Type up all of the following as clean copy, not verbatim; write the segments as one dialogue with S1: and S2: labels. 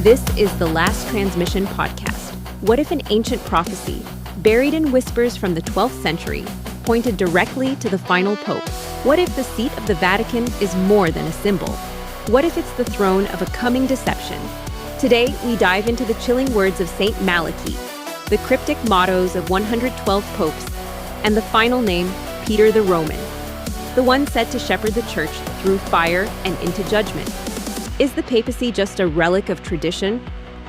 S1: This is the Last Transmission podcast. What if an ancient prophecy, buried in whispers from the 12th century, pointed directly to the final pope? What if the seat of the Vatican is more than a symbol? What if it's the throne of a coming deception? Today, we dive into the chilling words of Saint Malachy, the cryptic mottos of 112 popes, and the final name, Peter the Roman, the one said to shepherd the church through fire and into judgment. Is the papacy just a relic of tradition,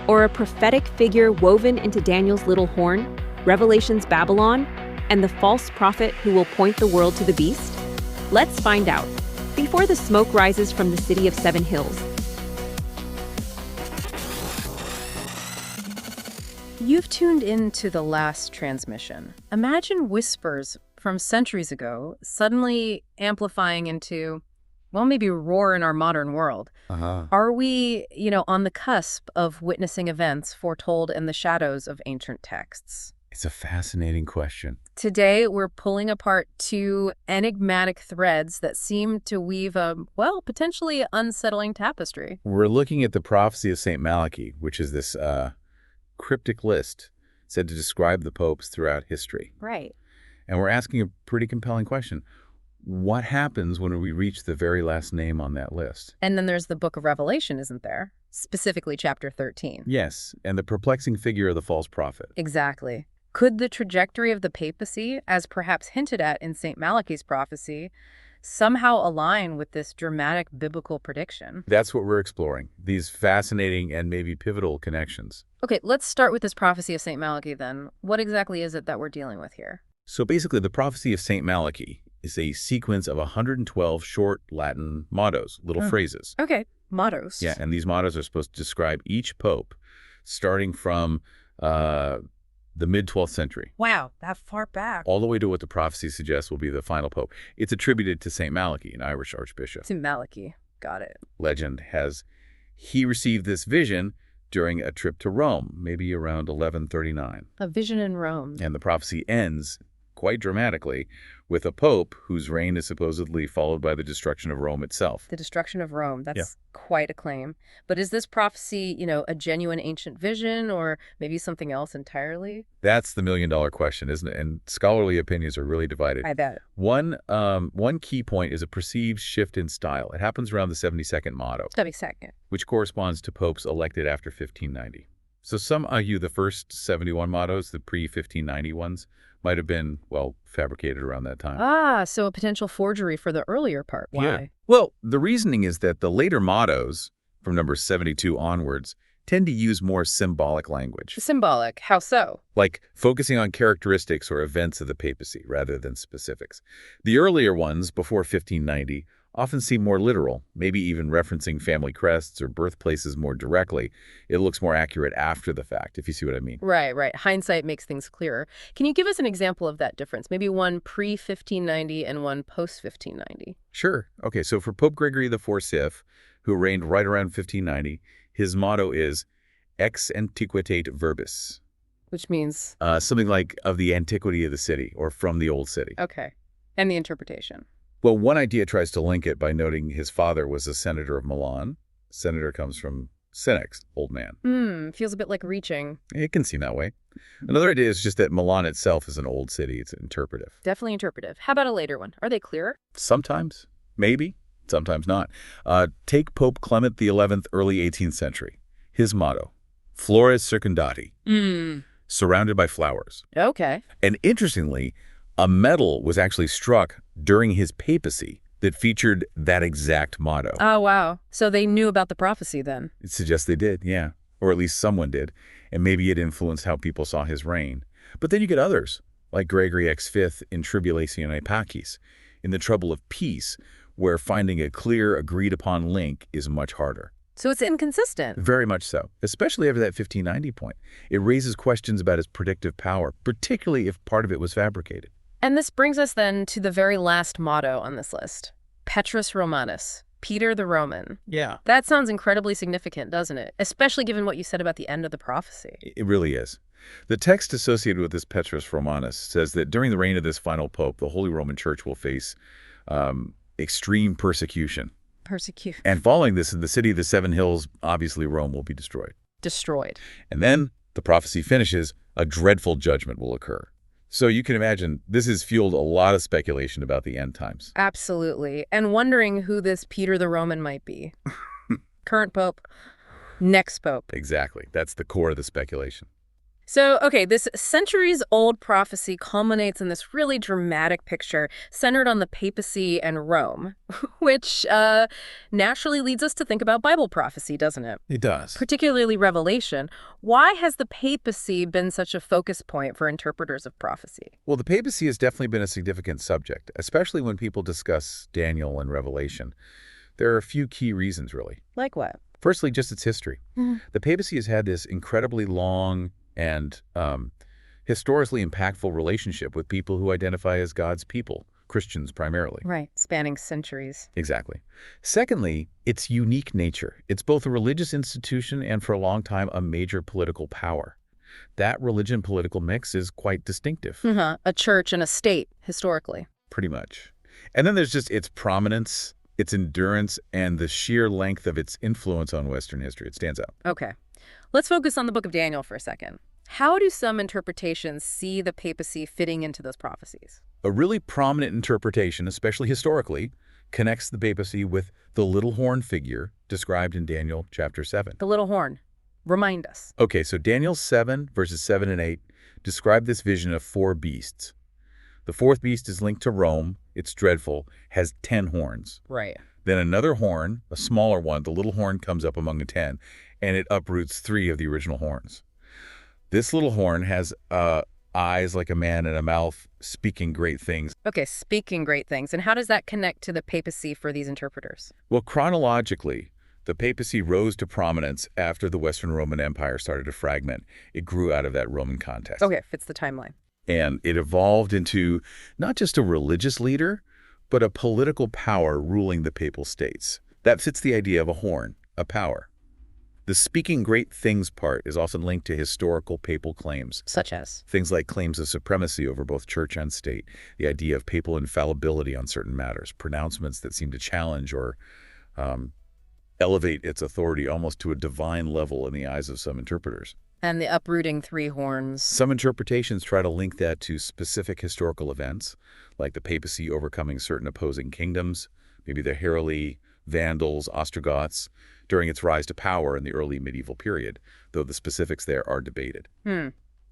S1: or a prophetic figure woven into Daniel's little horn, Revelation's Babylon, and the false prophet who will point the world to the beast? Let's find out, before the smoke rises from the city of Seven Hills.
S2: You've tuned into the last transmission. Imagine whispers from centuries ago suddenly amplifying into, well, maybe roar in our modern world. Are we, on the cusp of witnessing events foretold in the shadows of ancient texts?
S3: It's a fascinating question.
S2: Today, we're pulling apart two enigmatic threads that seem to weave a, potentially unsettling tapestry.
S3: We're looking at the prophecy of St. Malachy, which is this cryptic list said to describe the popes throughout history.
S2: Right.
S3: And we're asking a pretty compelling question. What happens when we reach the very last name on that list?
S2: And then there's the book of Revelation, isn't there? Specifically chapter 13.
S3: Yes, and the perplexing figure of the false prophet.
S2: Exactly. Could the trajectory of the papacy, as perhaps hinted at in St. Malachy's prophecy, somehow align with this dramatic biblical prediction?
S3: That's what we're exploring, these fascinating and maybe pivotal connections.
S2: Okay, let's start with this prophecy of St. Malachy then. What exactly is it that we're dealing with here?
S3: So basically, the prophecy of St. Malachy is a sequence of 112 short Latin mottos, little phrases.
S2: Okay, mottos.
S3: Yeah, and these mottos are supposed to describe each pope, starting from the mid-12th century.
S2: Wow, that far back.
S3: All the way to what the prophecy suggests will be the final pope. It's attributed to St. Malachy, an Irish archbishop.
S2: St. Malachy, got it.
S3: Legend has he received this vision during a trip to Rome, maybe around 1139.
S2: A vision in Rome.
S3: And the prophecy ends, quite dramatically, with a pope whose reign is supposedly followed by the destruction of Rome itself.
S2: The destruction of Rome, that's quite a claim. But is this prophecy, a genuine ancient vision or maybe something else entirely?
S3: That's the million-dollar question, isn't it? And scholarly opinions are really divided.
S2: I bet.
S3: One key point is a perceived shift in style. It happens around the 72nd motto,
S2: 72nd.
S3: which corresponds to popes elected after 1590. So some argue the first 71 mottos, the pre-1590 ones, might have been, fabricated around that time.
S2: Ah, so a potential forgery for the earlier part. Why?
S3: Yeah. Well, the reasoning is that the later mottos, from number 72 onwards, tend to use more symbolic language.
S2: Symbolic. How so?
S3: Like focusing on characteristics or events of the papacy rather than specifics. The earlier ones, before 1590, often seem more literal, maybe even referencing family crests or birthplaces more directly. It looks more accurate after the fact, if you see what I mean.
S2: Right. Hindsight makes things clearer. Can you give us an example of that difference? Maybe one pre-1590 and one post-1590?
S3: Sure. Okay, so for Pope Gregory IV, who reigned right around 1590, his motto is ex antiquitate verbis.
S2: Which means?
S3: Something like of the antiquity of the city or from the old city.
S2: Okay. And the interpretation?
S3: Well, one idea tries to link it by noting his father was a senator of Milan. Senator comes from senex, old man.
S2: Feels a bit like reaching.
S3: It can seem that way. Another idea is just that Milan itself is an old city. It's interpretive.
S2: Definitely interpretive. How about a later one? Are they clearer?
S3: Sometimes, maybe, sometimes not. Take Pope Clement XI, early 18th century. His motto, Flores Circundati, surrounded by flowers.
S2: Okay.
S3: And interestingly, a medal was actually struck during his papacy that featured that exact motto.
S2: Oh, wow. So they knew about the prophecy then?
S3: It suggests they did, yeah. Or at least someone did. And maybe it influenced how people saw his reign. But then you get others, like Gregory V in Tribulation Pacis, in the trouble of peace, where finding a clear, agreed-upon link is much harder.
S2: So it's inconsistent.
S3: Very much so, especially after that 1590 point. It raises questions about his predictive power, particularly if part of it was fabricated.
S2: And this brings us then to the very last motto on this list, Petrus Romanus, Peter the Roman.
S3: Yeah.
S2: That sounds incredibly significant, doesn't it? Especially given what you said about the end of the prophecy.
S3: It really is. The text associated with this Petrus Romanus says that during the reign of this final pope, the Holy Roman Church will face extreme persecution.
S2: Persecution.
S3: And following this, in the city of the Seven Hills, obviously Rome will be destroyed.
S2: destroyed.
S3: And then the prophecy finishes, a dreadful judgment will occur. So you can imagine this has fueled a lot of speculation about the end times.
S2: Absolutely. And wondering who this Peter the Roman might be. Current pope, next pope.
S3: Exactly. That's the core of the speculation.
S2: So, okay, this centuries-old prophecy culminates in this really dramatic picture centered on the papacy and Rome, which naturally leads us to think about Bible prophecy, doesn't it?
S3: It does.
S2: Particularly Revelation. Why has the papacy been such a focus point for interpreters of prophecy?
S3: Well, the papacy has definitely been a significant subject, especially when people discuss Daniel and Revelation. There are a few key reasons, really.
S2: Like what?
S3: Firstly, just its history. The papacy has had this incredibly long and historically impactful relationship with people who identify as God's people, Christians primarily.
S2: Right, spanning centuries.
S3: Exactly. Secondly, its unique nature. It's both a religious institution and, for a long time, a major political power. That religion-political mix is quite distinctive.
S2: A church and a state, historically.
S3: Pretty much. And then there's just its prominence, its endurance, and the sheer length of its influence on Western history. It stands out.
S2: Okay. Let's focus on the book of Daniel for a second. How do some interpretations see the papacy fitting into those prophecies?
S3: A really prominent interpretation, especially historically, connects the papacy with the little horn figure described in Daniel chapter 7.
S2: The little horn. Remind us.
S3: Okay, so Daniel 7, verses 7 and 8, describe this vision of 4 beasts. The 4th beast is linked to Rome. It's dreadful, has 10 horns.
S2: Right.
S3: Then another horn, a smaller one, the little horn comes up among the 10, and it uproots 3 of the original horns. This little horn has eyes like a man and a mouth speaking great things.
S2: Okay, speaking great things. And how does that connect to the papacy for these interpreters?
S3: Well, chronologically, the papacy rose to prominence after the Western Roman Empire started to fragment. It grew out of that Roman context.
S2: Okay, fits the timeline.
S3: And it evolved into not just a religious leader, but a political power ruling the papal states. That fits the idea of a horn, a power. The speaking great things part is often linked to historical papal claims.
S2: Such as?
S3: Things like claims of supremacy over both church and state, the idea of papal infallibility on certain matters, pronouncements that seem to challenge or elevate its authority almost to a divine level in the eyes of some interpreters.
S2: And the uprooting 3 horns.
S3: Some interpretations try to link that to specific historical events, like the papacy overcoming certain opposing kingdoms, maybe the Heruli, Vandals, Ostrogoths, during its rise to power in the early medieval period, though the specifics there are debated.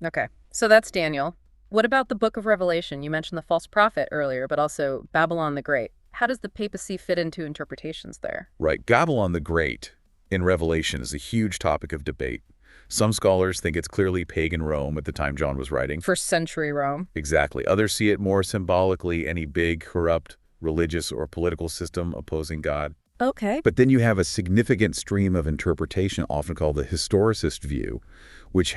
S2: Okay, so that's Daniel. What about the book of Revelation? You mentioned the false prophet earlier, but also Babylon the Great. How does the papacy fit into interpretations there?
S3: Right. Babylon the Great in Revelation is a huge topic of debate. Some scholars think it's clearly pagan Rome at the time John was writing.
S2: First century Rome.
S3: Exactly. Others see it more symbolically, any big, corrupt, religious or political system opposing God.
S2: Okay.
S3: But then you have a significant stream of interpretation, often called the historicist view, which